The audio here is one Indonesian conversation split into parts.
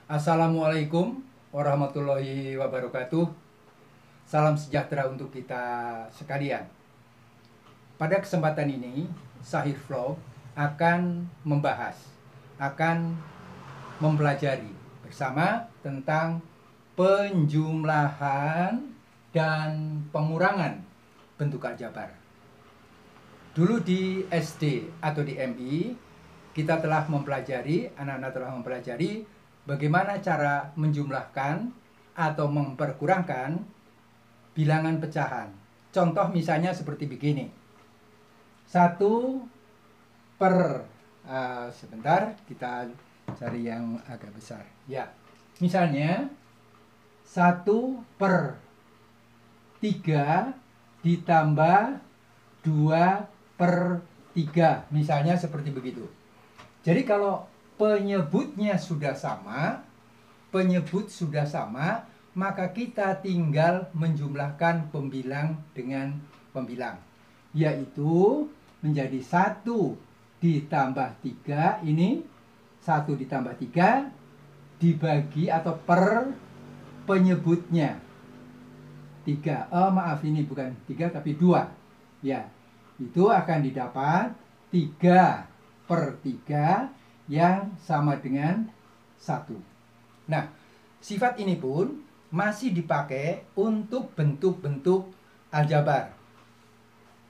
Assalamualaikum warahmatullahi wabarakatuh. Salam sejahtera untuk kita sekalian. Pada kesempatan ini, Sahir Vlog akan membahas, akan mempelajari bersama tentang penjumlahan dan pengurangan bentuk aljabar. Dulu di SD atau di MI, kita telah mempelajari, anak-anak telah mempelajari bagaimana cara menjumlahkan atau memperkurangkan bilangan pecahan. Contoh misalnya seperti begini. 1 per sebentar kita cari yang agak besar. Ya. Misalnya 1/3 ditambah 2/3. Misalnya seperti begitu. Jadi kalau penyebut sudah sama, maka kita tinggal menjumlahkan pembilang dengan pembilang, yaitu menjadi 1 ditambah 3, ini 1 ditambah 3 dibagi atau per penyebutnya 3. Maaf, ini bukan 3 tapi 2. Ya, itu akan didapat 3/3 yang sama dengan 1. Nah, sifat ini pun masih dipakai untuk bentuk-bentuk aljabar.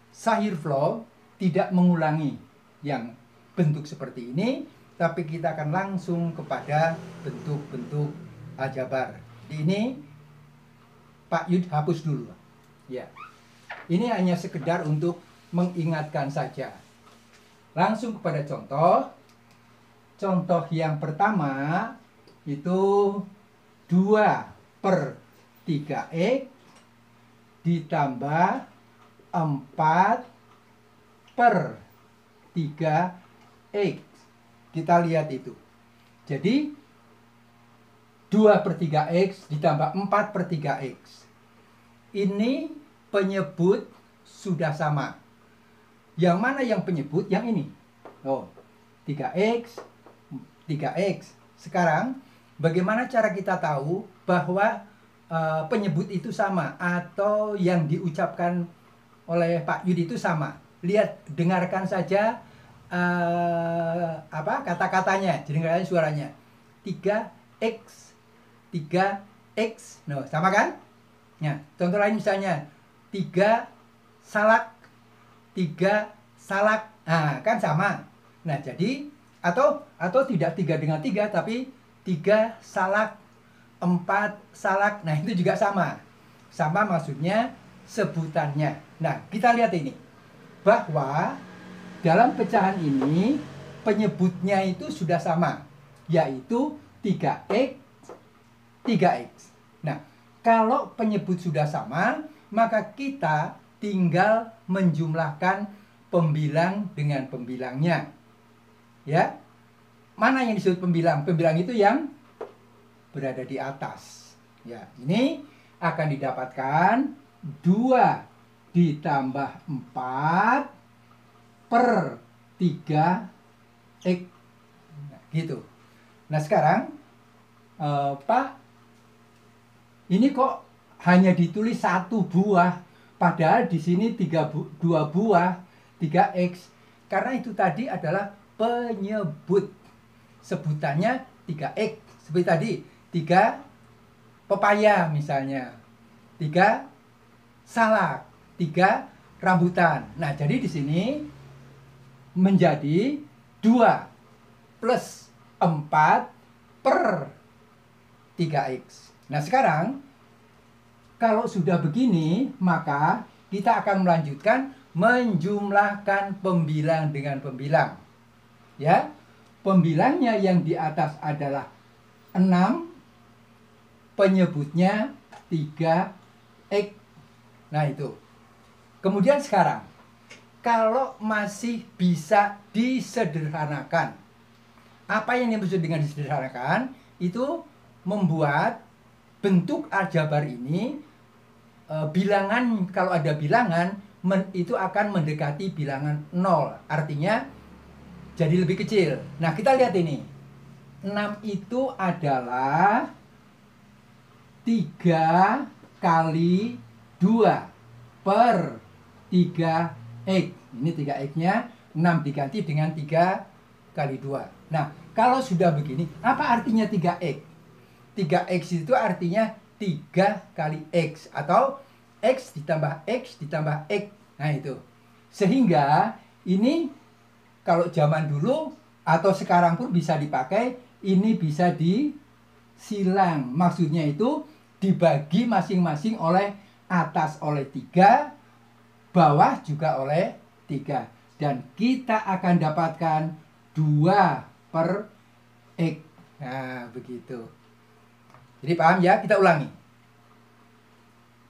Sahir Vlog tidak mengulangi yang bentuk seperti ini, tapi kita akan langsung kepada bentuk-bentuk aljabar. Ini Pak Yud hapus dulu. Ya. Ini hanya sekedar untuk mengingatkan saja. Langsung kepada contoh. Contoh yang pertama itu 2/3x ditambah 4/3x. Kita lihat itu. Jadi 2/3x ditambah 4/3x. Ini penyebut sudah sama. Yang mana yang penyebut? Yang ini. 3x. Sekarang bagaimana cara kita tahu bahwa penyebut itu sama atau yang diucapkan oleh Pak Yudi itu sama? Lihat, dengarkan saja kata-katanya, dengarkan suaranya. 3x. No, sama kan? Nah, contoh lain misalnya 3 salak. Nah, kan sama. Nah, jadi atau tidak 3 dengan 3, tapi 3 salak, 4 salak. Nah, itu juga sama. Sama maksudnya sebutannya. Nah, kita lihat ini. Bahwa dalam pecahan ini penyebutnya itu sudah sama, yaitu 3x. Nah, kalau penyebut sudah sama, maka kita tinggal menjumlahkan pembilang dengan pembilangnya. Ya, mana yang disebut pembilang? Pembilang itu yang berada di atas. Ya, ini akan didapatkan 2 ditambah 4/3x. Nah, gitu. Nah, sekarang Pak, ini kok hanya ditulis 1 buah, padahal di sini 2 buah 3x. Karena itu tadi adalah penyebut, sebutannya 3x. Seperti tadi 3 pepaya misalnya, 3 salak, 3 rambutan. Nah, jadi di sini menjadi 2 plus 4/3x. Nah, sekarang kalau sudah begini, maka kita akan melanjutkan menjumlahkan pembilang dengan pembilang. Ya, pembilangnya yang di atas adalah 6, penyebutnya 3x. Nah, itu. Kemudian sekarang, kalau masih bisa disederhanakan, apa yang dimaksud dengan disederhanakan? Itu membuat bentuk aljabar ini, bilangan, kalau ada bilangan, itu akan mendekati bilangan 0. Artinya jadi lebih kecil. Nah, kita lihat ini. 6 itu adalah 3 kali 2 per 3x. Ini 3x-nya 6 diganti dengan 3 kali 2. Nah, kalau sudah begini, apa artinya 3x? 3x itu artinya 3 kali x atau x ditambah x ditambah x. Nah, itu. Sehingga ini kalau zaman dulu atau sekarang pun bisa dipakai, ini bisa disilang. Maksudnya itu dibagi masing-masing oleh atas oleh 3, bawah juga oleh 3. Dan kita akan dapatkan 2 per x. Nah, begitu. Jadi paham ya? Kita ulangi.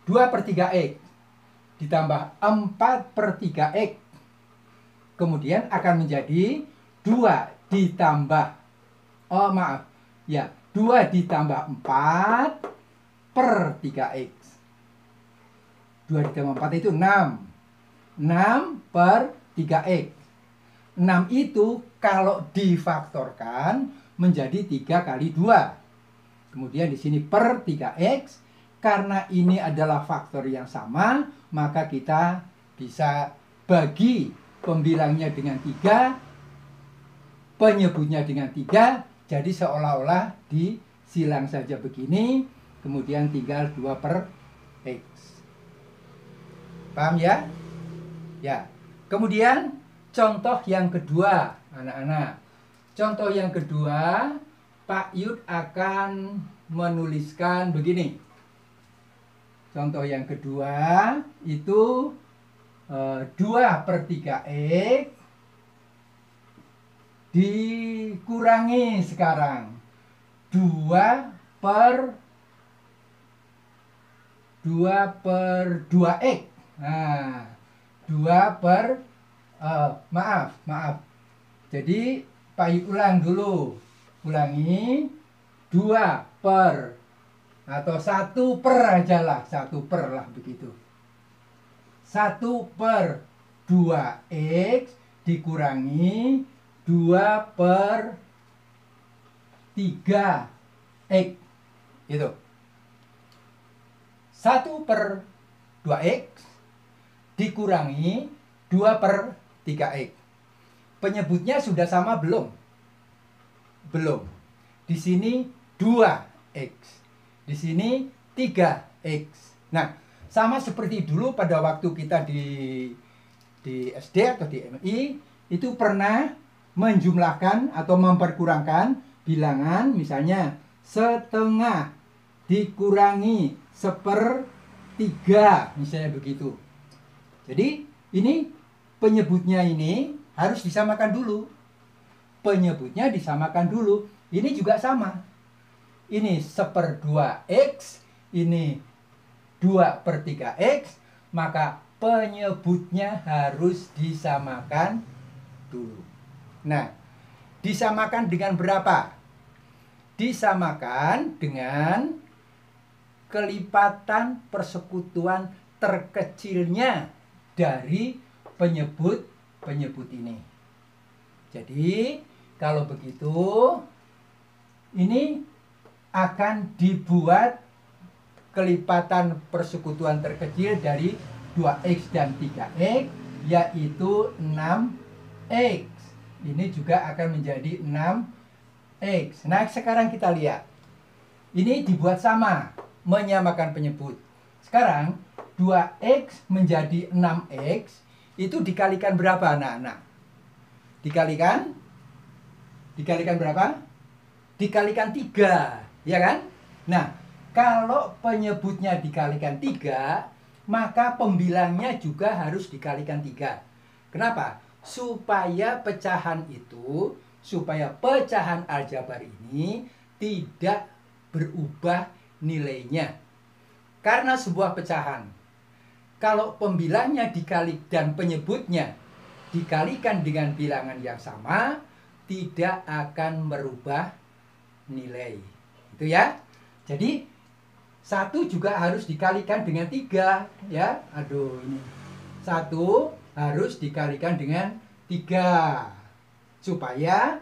2 per 3x ditambah 4 per 3x. Kemudian akan menjadi 2 ditambah, 2 ditambah 4 per 3x. 2 ditambah 4 itu 6. 6 per 3x. 6 itu kalau difaktorkan menjadi 3 kali 2. Kemudian di sini per 3x. Karena ini adalah faktor yang sama, maka kita bisa bagi pembilangnya dengan 3, penyebutnya dengan 3, jadi seolah-olah disilang saja begini, kemudian tinggal 2 per x. Paham ya? Ya. Kemudian contoh yang kedua, anak-anak. Contoh yang kedua, Pak Yud akan menuliskan begini. Contoh yang kedua itu 2 per 3x dikurangi sekarang 2 per 2x. Nah, 2 per maaf. Jadi Pak Yud ulang dulu. Ulangi 2 per atau 1 per aja lah, 1 per lah begitu. 1 per 2x dikurangi 2 per 3x. Itu. 1 per 2x dikurangi 2 per 3x. Penyebutnya sudah sama belum? Belum. Di sini 2x. Di sini 3x. Nah, sama seperti dulu pada waktu kita di SD atau di MI, itu pernah menjumlahkan atau memperkurangkan bilangan, misalnya setengah dikurangi 1/3, misalnya begitu. Jadi, ini penyebutnya ini harus disamakan dulu. Penyebutnya disamakan dulu. Ini juga sama. Ini 1/2x, ini 2 per 3x, maka penyebutnya harus disamakan dulu. Nah, disamakan dengan berapa? Disamakan dengan kelipatan persekutuan terkecilnya dari penyebut ini. Jadi, kalau begitu, ini akan dibuat kelipatan persekutuan terkecil dari 2x dan 3x, yaitu 6x. Ini juga akan menjadi 6x. Nah, sekarang kita lihat. Ini dibuat sama, menyamakan penyebut. Sekarang, 2x menjadi 6x, itu dikalikan berapa, anak-anak? Dikalikan berapa? Dikalikan 3. Ya kan? Nah, kalau penyebutnya dikalikan 3, maka pembilangnya juga harus dikalikan 3. Kenapa? Supaya pecahan aljabar ini tidak berubah nilainya. Karena sebuah pecahan, kalau pembilangnya dikali dan penyebutnya dikalikan dengan bilangan yang sama, tidak akan merubah nilai. Itu ya. Jadi 1 juga harus dikalikan dengan 3 ya. Aduh, ini 1 harus dikalikan dengan 3 supaya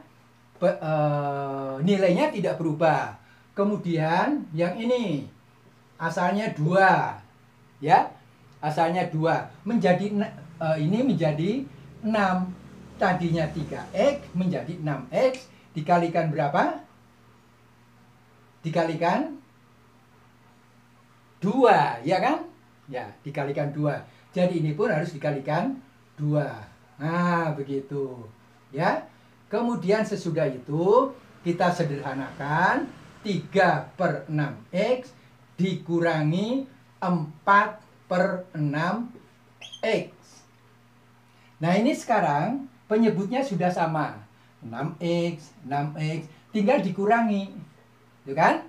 nilainya tidak berubah. Kemudian yang ini asalnya 2, ya, asalnya 2 menjadi ini menjadi 6. Tadinya 3x menjadi 6x dikalikan berapa? Dikalikan 2, ya kan? Ya, dikalikan 2. Jadi ini pun harus dikalikan 2. Nah, begitu. Ya. Kemudian sesudah itu kita sederhanakan 3/6x dikurangi 4/6x. Nah, ini sekarang penyebutnya sudah sama. 6x, 6x, tinggal dikurangi. Itu kan?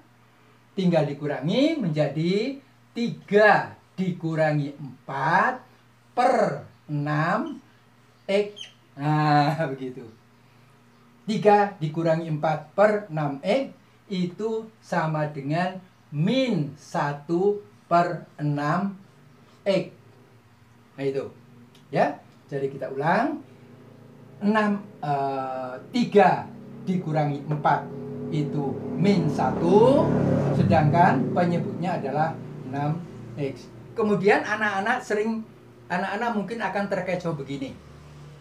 Tinggal dikurangi menjadi 3 dikurangi 4/6x. Nah, begitu. 3 dikurangi 4/6x itu sama dengan min 1/6x. Nah, itu. Ya. Jadi kita ulang. 3 dikurangi 4 itu min 1, sedangkan penyebutnya adalah 6x. Kemudian anak-anak mungkin akan terkecoh begini.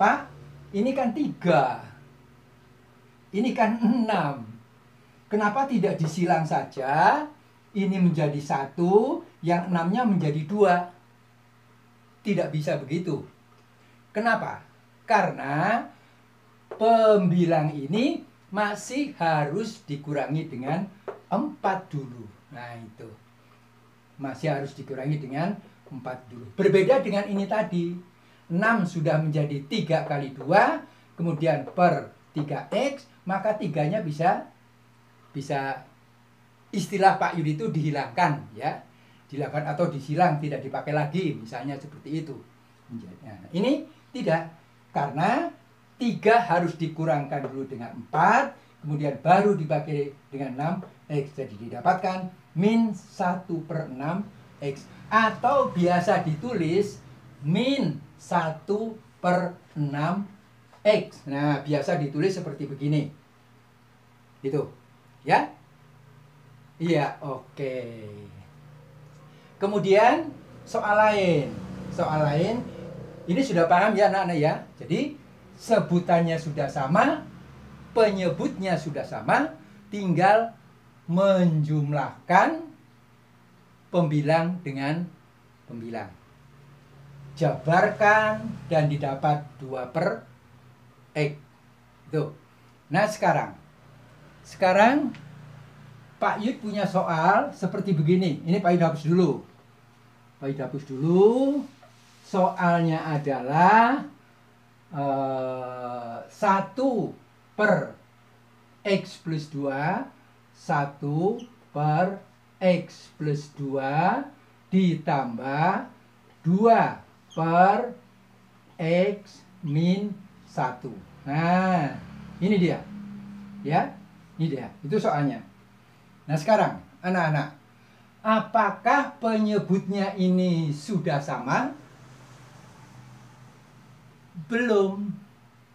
Pak, ini kan 3. Ini kan 6. Kenapa tidak disilang saja? Ini menjadi 1, yang 6-nya menjadi 2. Tidak bisa begitu. Kenapa? Karena pembilang ini masih harus dikurangi dengan 4 dulu. Nah, itu. Masih harus dikurangi dengan 4 dulu. Berbeda dengan ini tadi. 6 sudah menjadi 3 kali 2, kemudian per 3x, maka 3-nya bisa istilah Pak Yudi itu dihilangkan, ya. Dihilangkan atau disilang, tidak dipakai lagi, misalnya seperti itu. Nah, ini tidak, karena 3 harus dikurangkan dulu dengan 4, kemudian baru dibagi dengan 6x. Jadi didapatkan min 1/6x. Atau biasa ditulis min 1/6x. Nah, biasa ditulis seperti begini. Itu. Ya? Iya, oke. Kemudian soal lain. Soal lain. Ini sudah paham ya anak-anak ya? Jadi sebutannya sudah sama, penyebutnya sudah sama, tinggal menjumlahkan pembilang dengan pembilang. Jabarkan dan didapat 2/x. Itu. Nah, sekarang Pak Yud punya soal seperti begini. Ini Pak Yud hapus dulu. Pak Yud hapus dulu. Soalnya adalah 1/x plus 2, 1/x plus 2 ditambah 2/x min 1. Nah, ini dia. Ya, ini dia. Itu soalnya. Nah, sekarang anak-anak, apakah penyebutnya ini sudah sama? Belum.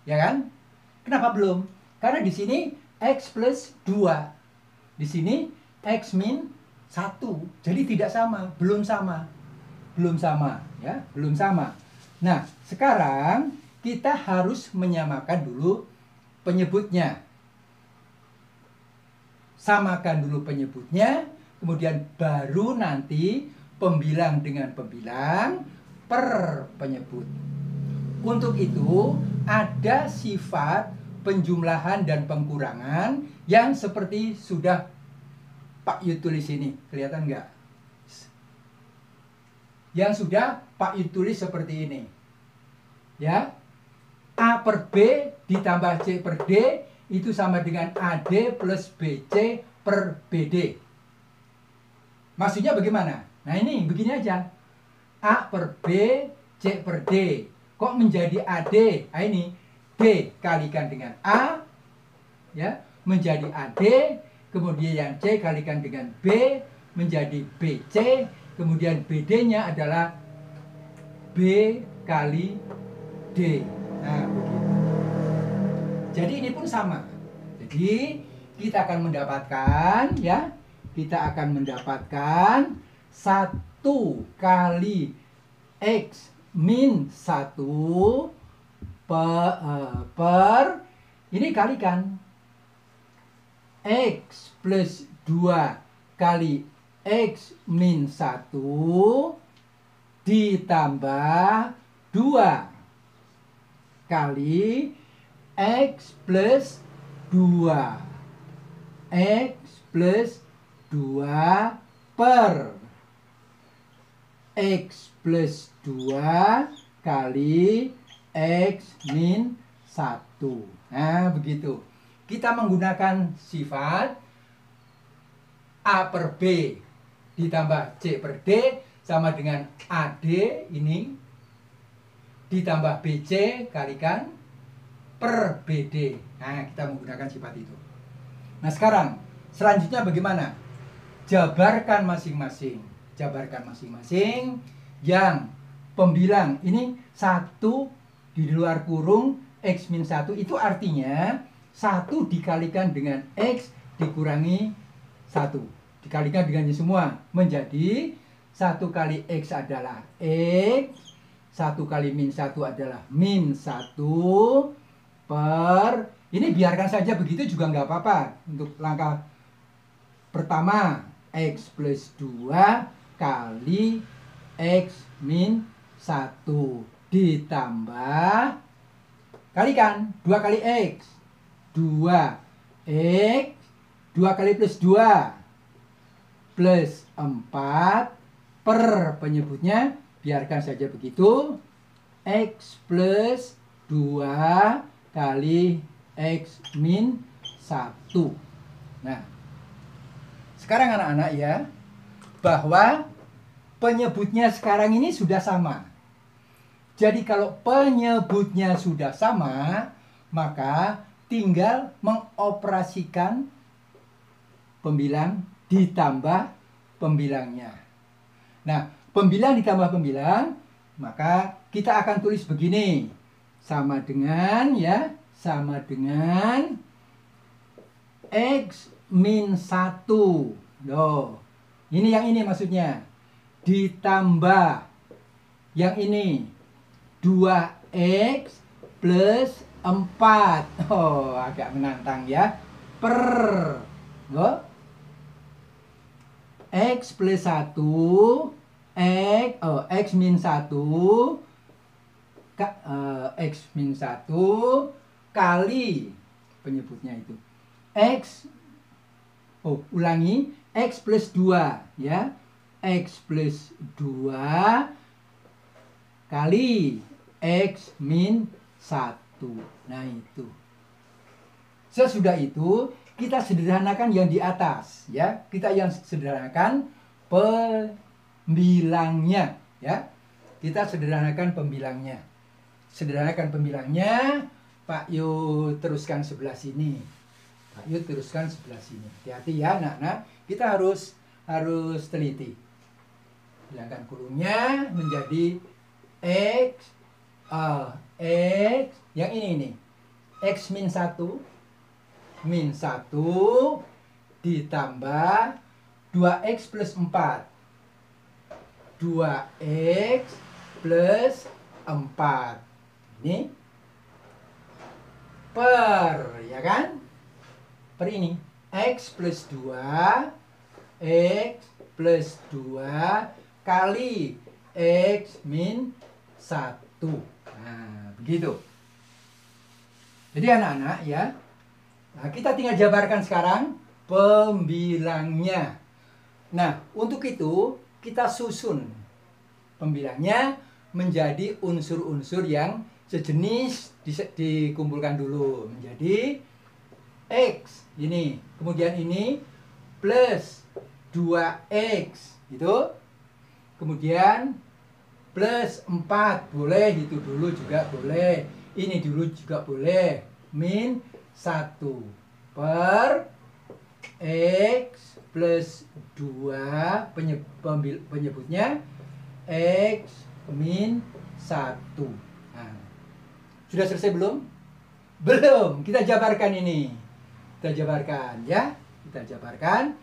Ya kan? Kenapa belum? Karena di sini x plus 2. Di sini x min 1. Jadi tidak sama, belum sama. Belum sama, ya, belum sama. Nah, sekarang kita harus menyamakan dulu penyebutnya. Samakan dulu penyebutnya, kemudian baru nanti pembilang dengan pembilang per penyebut. Untuk itu, ada sifat penjumlahan dan pengurangan yang seperti sudah Pak Yud tulis ini. Kelihatan nggak? Yang sudah Pak Yud tulis seperti ini. Ya. A per B ditambah C per D itu sama dengan AD plus BC per BD. Maksudnya bagaimana? Nah, ini begini aja. A per B, C per D. Kok menjadi AD? Nah, ini D kalikan dengan A, ya, menjadi AD, kemudian yang C kalikan dengan B, menjadi BC, kemudian BD-nya adalah B kali D. Nah, begitu. Jadi ini pun sama. Jadi kita akan mendapatkan ya, kita akan mendapatkan 1 kali X min 1 per ini kalikan X plus 2 kali X min 1 ditambah 2 kali X plus 2 X plus 2 per X plus 2 kali X min 1. Nah, begitu. Kita menggunakan sifat A per B ditambah C per D sama dengan AD ini ditambah BC kalikan per BD. Nah, kita menggunakan sifat itu. Nah, sekarang selanjutnya bagaimana? Jabarkan masing-masing. Jabarkan masing-masing yang pembilang ini 1 di luar kurung X min 1 itu artinya 1 dikalikan dengan X dikurangi 1. Dikalikan dengannya semua menjadi 1 kali X adalah X, 1 kali min 1 adalah min 1 per, ini biarkan saja begitu juga nggak apa-apa. Untuk langkah pertama X plus 2 kali X min 1 ditambah kalikan 2 kali X 2X 2 kali plus 2 plus 4 per penyebutnya biarkan saja begitu X plus 2 kali X min 1. Nah, sekarang anak-anak ya, bahwa penyebutnya sekarang ini sudah sama. Jadi kalau penyebutnya sudah sama, maka tinggal mengoperasikan pembilang ditambah pembilangnya. Nah, pembilang ditambah pembilang, maka kita akan tulis begini. Sama dengan ya, sama dengan X min 1. Loh, ini yang ini maksudnya. Ditambah yang ini 2X plus 4. Oh, agak menantang ya. Per loh, X plus 1 X min 1 X min 1 kali penyebutnya itu X, ulangi, X plus 2 ya, X plus 2 kali X min 1. Nah, itu. Sesudah itu kita sederhanakan yang di atas ya. Kita yang sederhanakan pembilangnya ya. Kita sederhanakan pembilangnya. Sederhanakan pembilangnya. Pak Yu teruskan sebelah sini. Pak Yu teruskan sebelah sini. Hati-hati ya anak-anak. Kita harus teliti. Hilangkan kurungnya menjadi X yang ini X min 1 min 1 ditambah 2X plus 4 2X plus 4 ini per, ya kan, per ini X plus 2 X plus 2 kali X min 1. Nah, begitu. Jadi anak-anak ya, nah, kita tinggal jabarkan sekarang pembilangnya. Nah, untuk itu kita susun pembilangnya menjadi unsur-unsur yang sejenis, dikumpulkan dulu menjadi X ini, kemudian ini plus 2X gitu, kemudian plus 4 boleh, itu dulu juga boleh, ini dulu juga boleh, min 1 per X plus 2 penyebutnya X min 1. Nah, sudah selesai belum? Belum, kita jabarkan ini. Kita jabarkan ya. Kita jabarkan.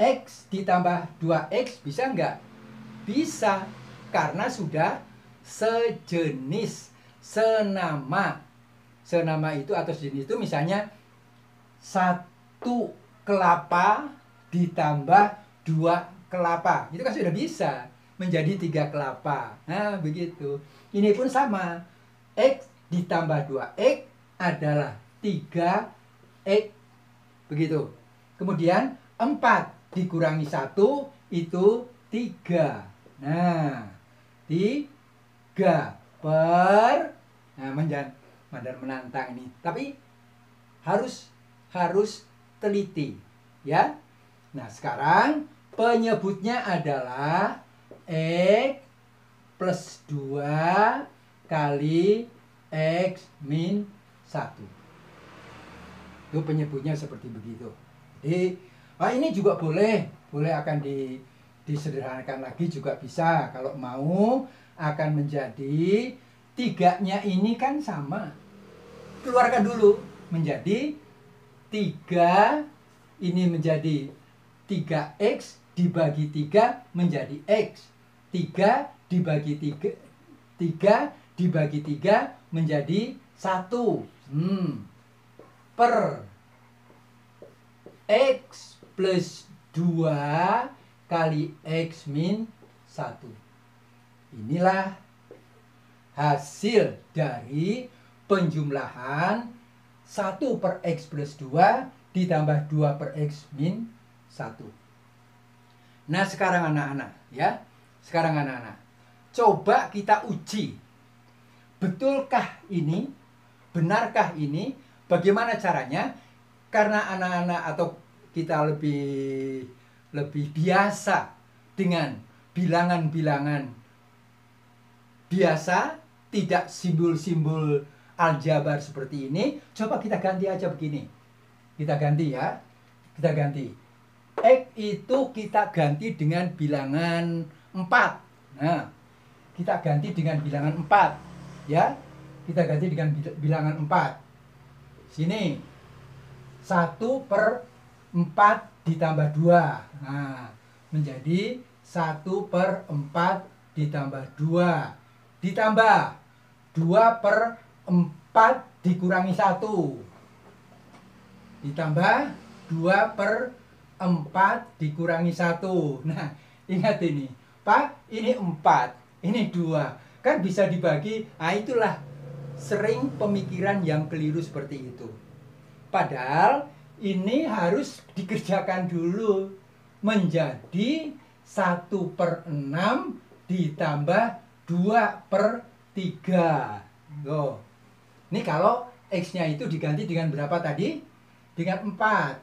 X ditambah 2X bisa nggak? Bisa. Karena sudah sejenis, senama. Senama itu atau sejenis itu misalnya 1 kelapa ditambah 2 kelapa. Itu kan sudah bisa menjadi 3 kelapa. Nah, begitu. Ini pun sama. X ditambah 2X adalah 3X. Begitu. Kemudian 4 dikurangi 1 itu 3. Nah, 3 per, nah mandar menantang ini. Tapi harus teliti ya. Nah, sekarang penyebutnya adalah X plus 2 kali X min 1. Itu penyebutnya seperti begitu. Jadi, ini juga boleh akan disederhanakan lagi juga bisa. Kalau mau akan menjadi 3-nya ini kan sama. Keluarkan dulu menjadi 3, ini menjadi 3X dibagi 3 menjadi X. 3 dibagi 3 dibagi 3 menjadi 1. Per X plus 2 kali X min 1. Inilah hasil dari penjumlahan 1 per X plus 2 ditambah 2 per X min 1. Nah, sekarang anak-anak ya. Sekarang anak-anak, coba kita uji. Betulkah ini? Benarkah ini? Bagaimana caranya? Karena anak-anak atau kita lebih biasa dengan bilangan-bilangan biasa, tidak simbol-simbol aljabar seperti ini. Coba kita ganti aja begini. Kita ganti ya. Kita ganti. X itu kita ganti dengan bilangan 4. Nah, kita ganti dengan bilangan 4. Ya. Kita ganti dengan bilangan 4. Sini. 1 per 4 ditambah 2. Nah, menjadi 1 per 4 ditambah 2. Ditambah 2 per 4 dikurangi 1. Ditambah 2 per 4 dikurangi 1. Nah, ingat ini. Pak, ini 4. Ini 2. Kan bisa dibagi. Nah, itulah sering pemikiran yang keliru seperti itu. Padahal ini harus dikerjakan dulu. Menjadi 1 per 6 ditambah 2 per 3. Loh. Ini kalau X-nya itu diganti dengan berapa tadi? Dengan 4.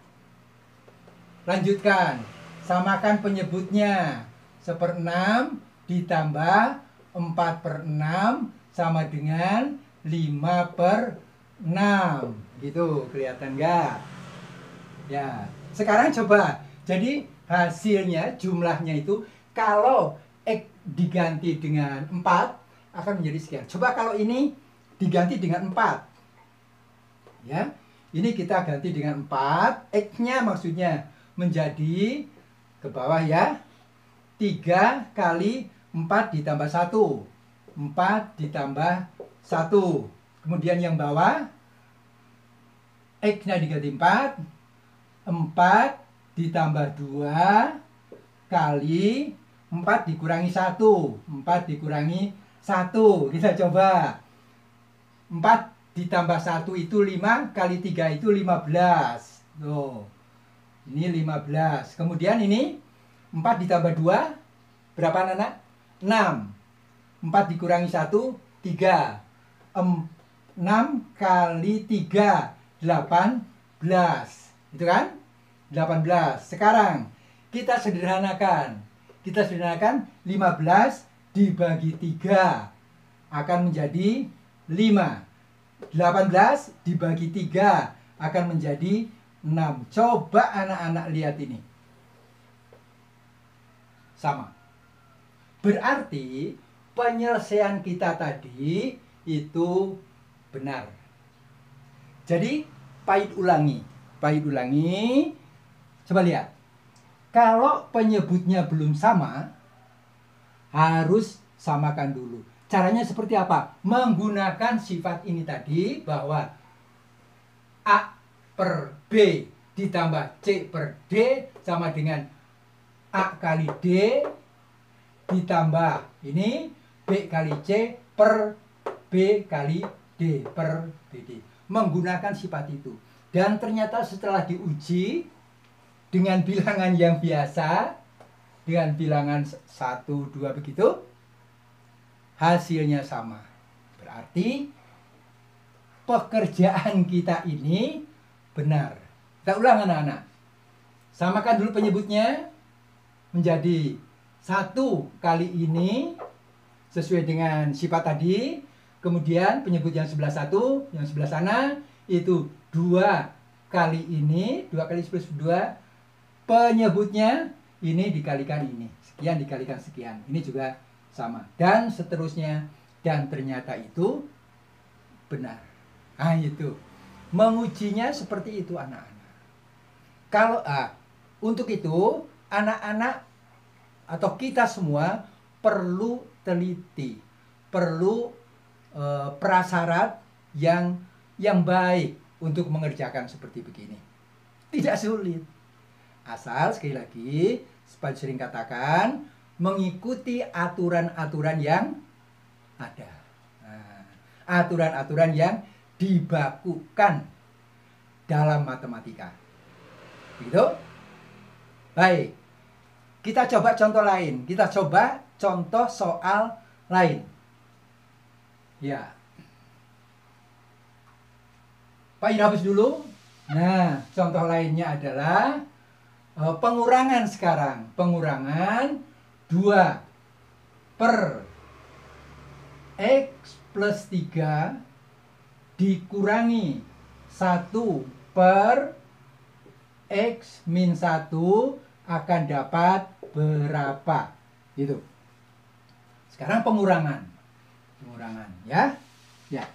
Lanjutkan. Samakan penyebutnya. 1/6 ditambah 4 per 6 sama dengan 5 per 6. Gitu, kelihatan nggak? Ya, sekarang coba. Jadi hasilnya, jumlahnya itu kalau X diganti dengan 4 akan menjadi sekian. Coba kalau ini diganti dengan 4. Ya. Ini kita ganti dengan 4. X-nya maksudnya menjadi ke bawah ya. 3 kali 4 ditambah 1. 4 ditambah 1. Kemudian yang bawah X-nya diganti 4. 4 ditambah 2 kali 4 dikurangi 1. 4 dikurangi 1. Kita coba. 4 ditambah 1 itu 5 kali 3 itu 15. Tuh. Ini 15. Kemudian ini 4 ditambah 2 berapa anak? 6. 4 dikurangi 1 3. 6 kali 3 18. Itu kan? 18. Sekarang kita sederhanakan. 15 dibagi 3 akan menjadi 5. 18 dibagi 3 akan menjadi 6. Coba anak-anak lihat ini. Sama. Berarti penyelesaian kita tadi itu benar. Jadi pahit ulangi. Pak Yud ulangi. Coba lihat. Kalau penyebutnya belum sama, harus samakan dulu. Caranya seperti apa? Menggunakan sifat ini tadi, bahwa A per B ditambah C per D sama dengan A kali D ditambah ini B kali C per B kali D per BD. Menggunakan sifat itu. Dan ternyata setelah diuji dengan bilangan yang biasa, dengan bilangan 1, 2 begitu, hasilnya sama. Berarti pekerjaan kita ini benar. Kita ulang anak-anak. Samakan dulu penyebutnya menjadi 1 kali ini sesuai dengan sifat tadi. Kemudian penyebut yang sebelah 1, yang sebelah sana itu 2 kali ini, 2 kali 2, penyebutnya ini dikalikan ini. Sekian dikalikan sekian. Ini juga sama. Dan seterusnya. Dan ternyata itu benar. Nah itu. Mengujinya seperti itu anak-anak. Kalau untuk itu anak-anak atau kita semua perlu teliti. Perlu prasyarat yang baik untuk mengerjakan seperti begini. Tidak sulit. Asal sekali lagi, seperti sering katakan, mengikuti aturan-aturan yang ada. Aturan-aturan yang dibakukan dalam matematika. Begitu? Baik. Kita coba contoh lain. Kita coba contoh soal lain. Ya. Pak Yud hapus dulu. Nah, contoh lainnya adalah pengurangan sekarang. Pengurangan 2 per X plus 3 dikurangi 1 per X min 1 akan dapat berapa? Gitu. Sekarang pengurangan. Pengurangan ya. Ya.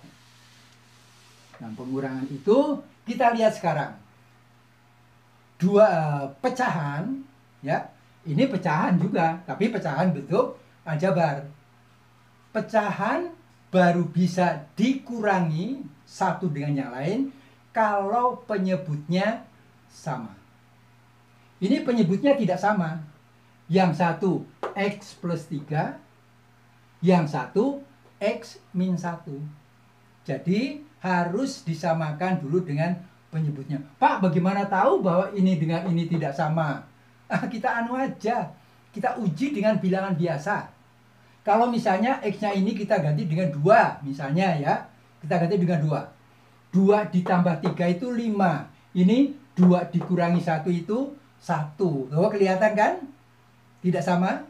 Nah, pengurangan itu kita lihat sekarang. 2 pecahan ya. Ini pecahan juga, tapi pecahan bentuk aljabar. Pecahan baru bisa dikurangi satu dengan yang lain kalau penyebutnya sama. Ini penyebutnya tidak sama. Yang satu X plus 3, yang satu X min 1. Jadi harus disamakan dulu dengan penyebutnya. Pak, bagaimana tahu bahwa ini dengan ini tidak sama? Kita anu aja. Kita uji dengan bilangan biasa. Kalau misalnya X-nya ini kita ganti dengan 2, misalnya ya. Kita ganti dengan 2. 2 ditambah 3 itu 5. Ini 2 dikurangi 1 itu 1. Tuh, kelihatan kan? Tidak sama?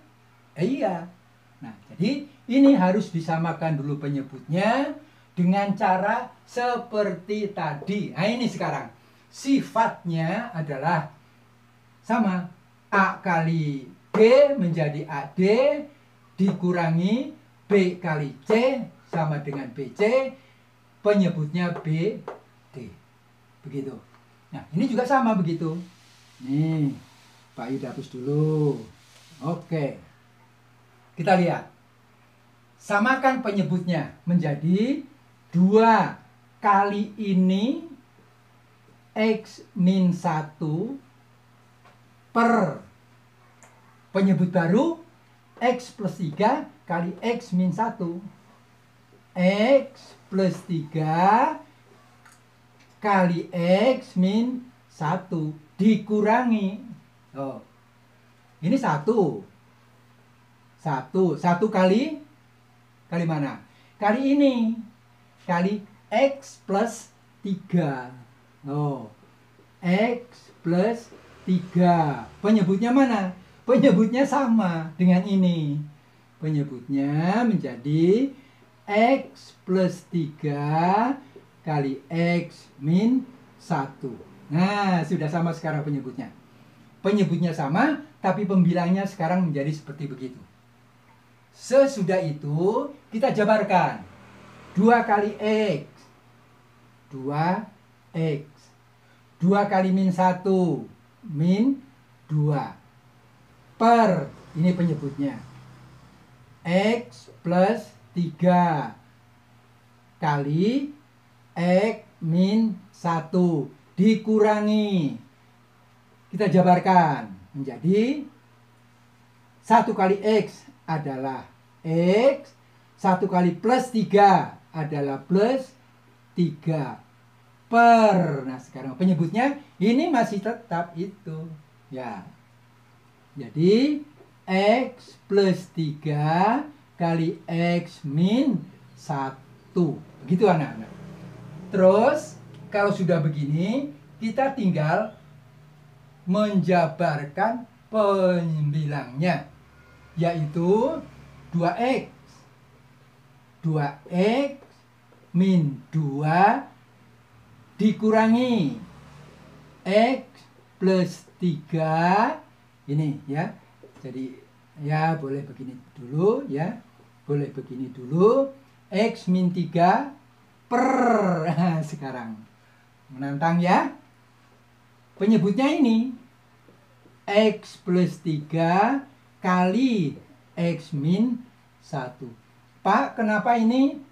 Iya. Nah, jadi ini harus disamakan dulu penyebutnya dengan cara seperti tadi. Nah, ini sekarang. Sifatnya adalah sama. A kali D menjadi AD dikurangi B kali C sama dengan BC. Penyebutnya BD. Begitu. Nah, ini juga sama begitu. Nih, Pak Yud hapus dulu. Oke. Kita lihat. Samakan penyebutnya menjadi 2 kali ini X min 1 per penyebut baru X plus 3 kali X min 1. X plus 3 kali X min 1 dikurangi. Oh, ini 1. 1 kali mana? Kali ini. Kali X plus 3. Oh, X plus 3. Penyebutnya mana? Penyebutnya sama dengan ini. Penyebutnya menjadi X plus 3 kali X min 1. Nah, sudah sama sekarang penyebutnya. Penyebutnya sama, tapi pembilangnya sekarang menjadi seperti begitu. Sesudah itu, kita jabarkan. 2 kali X. 2X. 2 kali min 1, min 2. Per, ini penyebutnya. X plus 3 kali X min 1 dikurangi. Kita jabarkan menjadi 1 kali X adalah X, 1 kali plus 3 adalah plus 3 per. Nah sekarang penyebutnya ini masih tetap itu ya. Jadi X plus 3 kali X min 1. Begitu anak-anak. Terus kalau sudah begini kita tinggal menjabarkan pembilangnya, yaitu 2X. 2X min 2 dikurangi X plus 3 ini ya. Jadi ya boleh begini dulu ya. Boleh begini dulu. X min 3 per. Nah, sekarang menantang ya. Penyebutnya ini X plus 3 kali X min 1. Pak, kenapa ini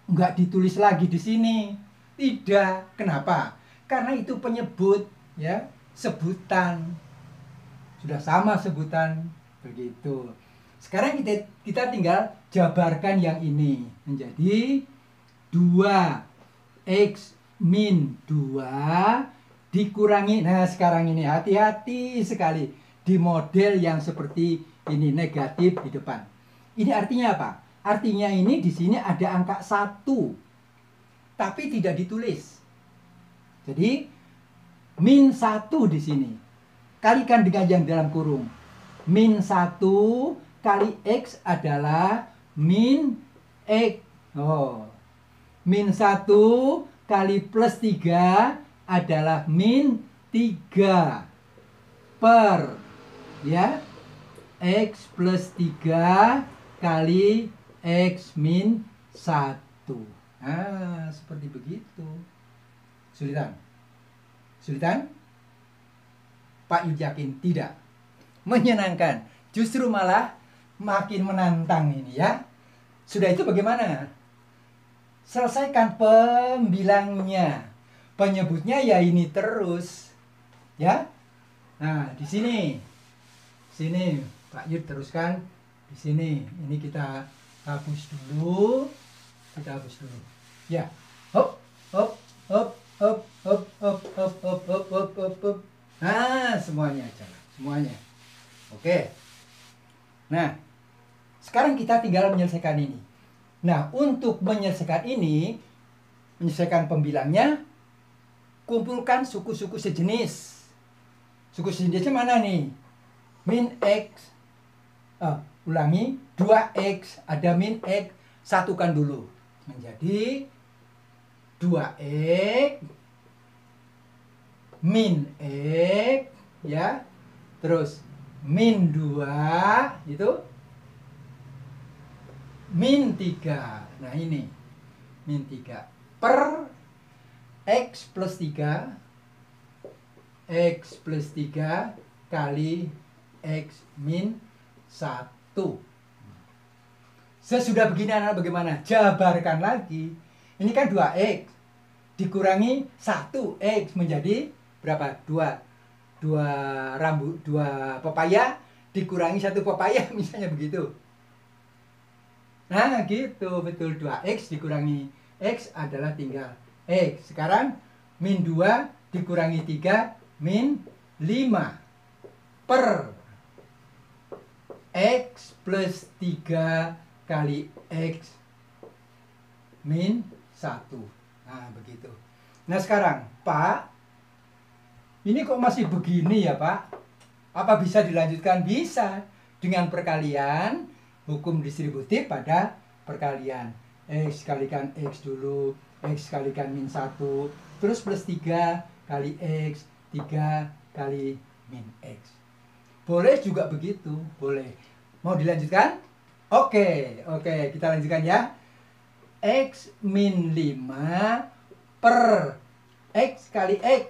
nggak ditulis lagi di sini? Tidak. Kenapa? Karena itu penyebut ya, sebutan. Sudah sama sebutan begitu. Sekarang kita tinggal jabarkan yang ini menjadi 2X min 2 dikurangi. Nah sekarang ini hati-hati sekali di model yang seperti ini, negatif di depan. Ini artinya apa? Artinya ini di sini ada angka 1 tapi tidak ditulis. Jadi min 1 di sini kalikan dengan yang dalam kurung. Min 1 kali X adalah min X. Oh. Min 1 kali plus 3 adalah min 3 per ya X plus 3 kali X min 1. Nah, seperti begitu. Sulitan? Sulitan? Pak Yud yakin tidak. Menyenangkan. Justru malah makin menantang ini ya. Sudah itu bagaimana? Selesaikan pembilangnya. Penyebutnya ya ini terus. Ya. Nah, di sini. Sini Pak Yud teruskan di sini. Ini kita hapus dulu. Kita hapus dulu. Ya. Hop, hop, hop, hop, hop, hop, hop, hop, hop, hop, hop, hop. Nah, semuanya aja. Semuanya. Oke. Nah, sekarang kita tinggal menyelesaikan ini. Nah, untuk menyelesaikan ini, menyelesaikan pembilangnya, kumpulkan suku-suku sejenis. Suku sejenisnya mana nih? Min X. Ulangi, 2X. Ada min X. Satukan dulu. Menjadi 2X min X ya. Terus min 2 itu min 3. Nah ini min 3 per X plus 3 X plus 3 kali X min 1. Sesudah begini anak bagaimana? Jabarkan lagi. Ini kan 2X dikurangi 1X menjadi berapa? 2 pepaya dikurangi 1 pepaya misalnya begitu. Nah gitu, betul. 2X dikurangi X adalah tinggal X. Sekarang min 2 dikurangi 3 min 5 per X plus 3 kali X min 1. Nah begitu. Nah sekarang Pak, ini kok masih begini ya Pak? Apa bisa dilanjutkan? Bisa. Dengan perkalian, hukum distributif pada perkalian. X kalikan X dulu, X kalikan min 1, terus plus 3 kali X, 3 kali min X. Boleh juga begitu, boleh. Mau dilanjutkan? Oke, kita lanjutkan ya. X min 5 per X kali X.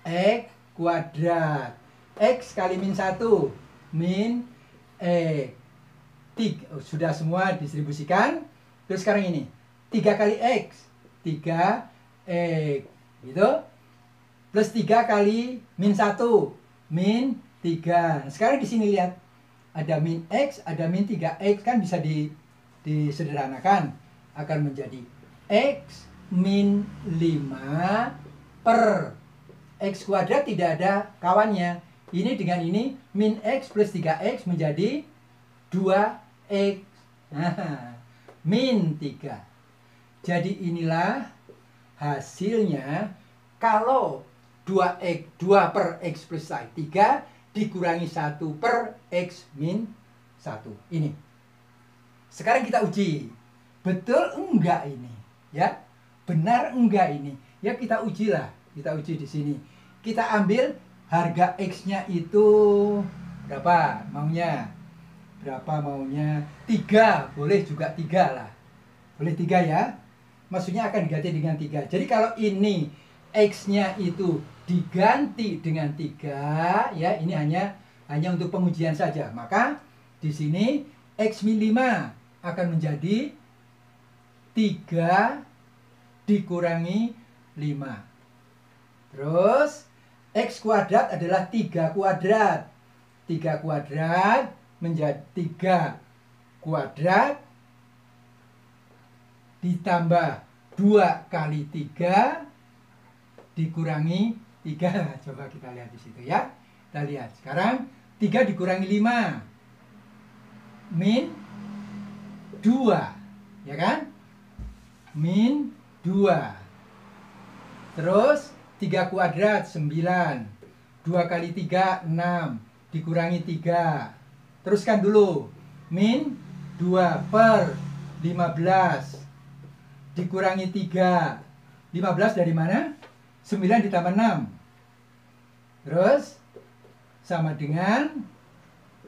X kuadrat. X kali min 1 min X. Sudah semua distribusikan. Terus sekarang ini 3 kali X 3X gitu. Plus 3 kali min 1 min 3. Sekarang di sini lihat ada min X, ada min 3X, kan bisa disederhanakan, akan menjadi X min 5 per X kuadrat tidak ada kawannya. Ini dengan ini min X plus 3X menjadi 2X. Nah, min 3. Jadi inilah hasilnya kalau 2X, 2 per X plus 3 dikurangi 1 per X min 1. Ini. Sekarang kita uji. Betul enggak ini? Ya, benar enggak ini? Ya kita ujilah. Kita uji di sini. Kita ambil harga X-nya itu berapa maunya? Berapa maunya? 3. Boleh juga 3 lah. Boleh 3 ya. Maksudnya akan diganti dengan 3. Jadi kalau ini X-nya itu diganti dengan 3, ya ini hanya untuk pengujian saja. Maka di sini X min 5 akan menjadi 3 dikurangi 5. Terus X kuadrat adalah 3 kuadrat. 3 kuadrat menjadi 3 kuadrat ditambah 2 kali 3 dikurangi 3. Coba kita lihat di situ ya. Kita lihat. Sekarang 3 dikurangi 5 min 2. Ya kan? Min 2. Terus 3 kuadrat 9. 2 kali 3 6 dikurangi 3. Teruskan dulu. Min 2 per 15 dikurangi 3. 15 dari mana? 9 ditambah 6. Terus sama dengan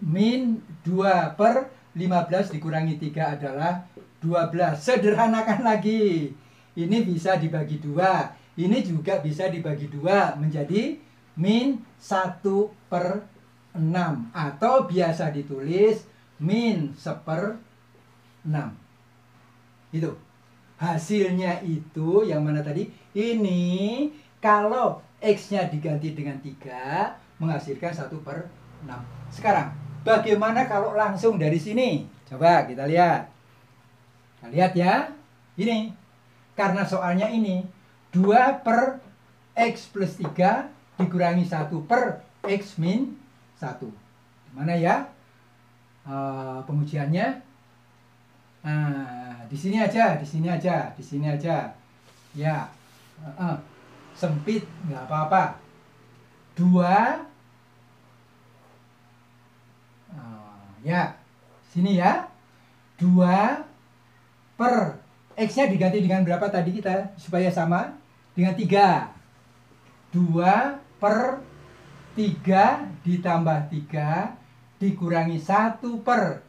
min 2 per 15 dikurangi 3 adalah 12. Sederhanakan lagi. Ini bisa dibagi 2. Ini juga bisa dibagi 2 menjadi min 1 per 6. Atau biasa ditulis min 1/6. Itu. Hasilnya itu yang mana tadi? Ini kalau X-nya diganti dengan 3 menghasilkan 1/6. Sekarang bagaimana kalau langsung dari sini? Coba kita lihat. Kita lihat ya. Ini. Karena soalnya ini 2 per X plus 3 dikurangi 1 per X min 1. Gimana ya pengujiannya? Nah, di sini aja, di sini aja, di sini aja. Ya, sempit nggak apa-apa. 2, ya, sini ya. 2 per X-nya diganti dengan berapa tadi kita supaya sama dengan 3. 2 per 3 ditambah 3 dikurangi 1 per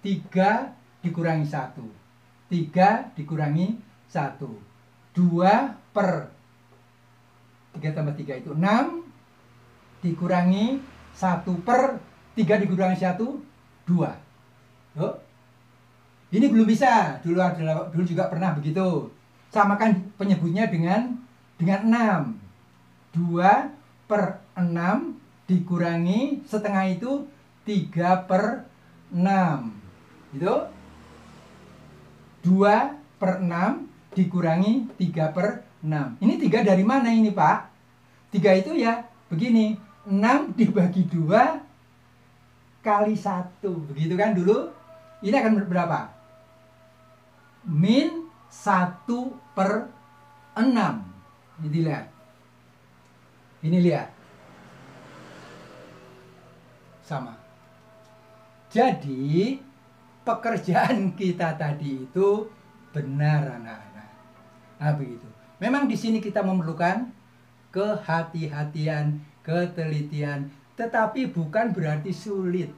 3 dikurangi 1. 3 dikurangi 1. 2 per 3 tambah 3 itu 6. Dikurangi 1 per 3 dikurangi 1, 2. Tuh. Ini belum bisa. Dulu juga pernah begitu. Samakan penyebutnya dengan 6. 2 per 6 dikurangi setengah itu 3 per 6. Itu 2 per 6 dikurangi 3 per 6. Ini 3 dari mana ini Pak? 3 itu ya begini. 6 dibagi 2 kali 1. Begitu kan dulu? Ini akan berapa? Min 1 per 6. Ini dilihat. Ini lihat. Sama. Jadi pekerjaan kita tadi itu benar anak-anak. Nah begitu. Memang di sini kita memerlukan kehati-hatian, ketelitian, tetapi bukan berarti sulit.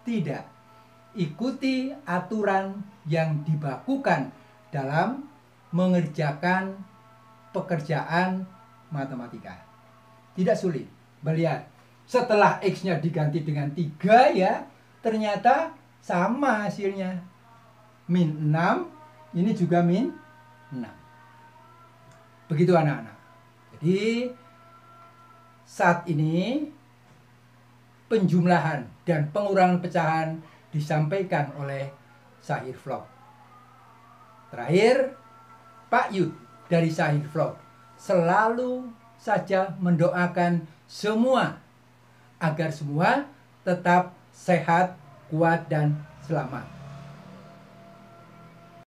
Tidak. Ikuti aturan yang dibakukan dalam mengerjakan pekerjaan matematika. Tidak sulit. Melihat setelah X-nya diganti dengan 3 ya, ternyata sama hasilnya. Min 6, ini juga min 6. Begitu anak-anak. Jadi saat ini penjumlahan dan pengurangan pecahan disampaikan oleh Sahir Vlog. Terakhir, Pak Yud dari Sahir Vlog selalu saja mendoakan semua agar semua tetap sehat, kuat, dan selamat.